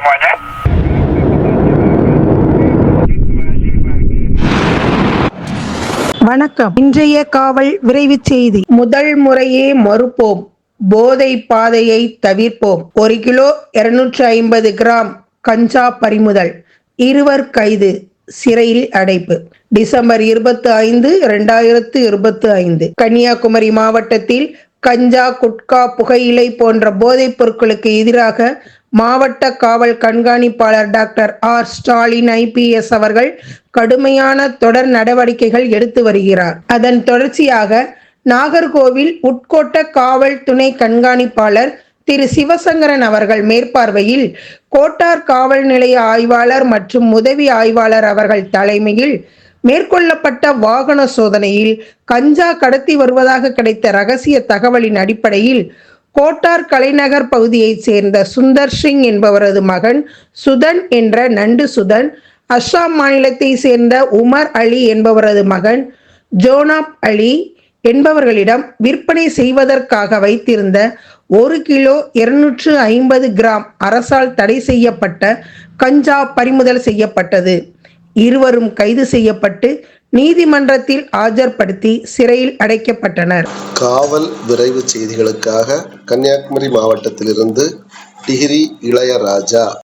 semuanya. வணக்கம். இன்றைய காவல் விரைவு செய்தி. முதல் முறையே மறுப்போம், போதை பாதையை தவிர்ப்போம். 1 கிலோ 250 கிராம் கஞ்சா பறிமுதல், 2 கைது, சிறையில் அடைப்பு. டிசம்பர் 25, 2025. கன்னியாகுமரி மாவட்டத்தில் கஞ்சா, குட்கா, புகையிலை போன்ற போதைப் பொருட்களுக்கு எதிராக மாவட்ட காவல் கண்காணிப்பாளர் டாக்டர் ஆர். ஸ்டாலின் IPS அவர்கள் கடுமையான தொடர் நடவடிக்கைகள் எடுத்து வருகிறார். அதன் தொடர்ச்சியாக நாகர்கோவில் உட்கோட்ட காவல் துணை கண்காணிப்பாளர் திரு சிவசங்கரன் அவர்கள் மேற்பார்வையில் கோட்டார் காவல் நிலைய ஆய்வாளர் மற்றும் உதவி ஆய்வாளர் அவர்கள் தலைமையில் மேற்கொள்ளப்பட்ட வாகன சோதனையில் கஞ்சா கடத்தி வருவதாக கிடைத்த ரகசிய தகவலின் அடிப்படையில் கோட்டார் கலைநகர் பகுதியைச் சேர்ந்த சுந்தர் சிங் என்பவரது மகன் சுதன் என்ற நண்டு சுதன், அஸ்ஸாம் மாநிலத்தை சேர்ந்த உமர் அலி என்பவரது மகன் ஜோனாப் அலி என்பவர்களிடம் விற்பனை செய்வதற்காக வைத்திருந்த 1 கிலோ 250 கிராம் அரசால் தடை செய்யப்பட்ட கஞ்சா பறிமுதல் செய்யப்பட்டது. இருவரும் கைது செய்யப்பட்டு நீதிமன்றத்தில் ஆஜர்படுத்தி சிறையில் அடைக்கப்பட்டனர். காவல் விரைவு செய்திகளுக்காக கன்னியாகுமரி மாவட்டத்திலிருந்து டிகிரி இளையராஜா.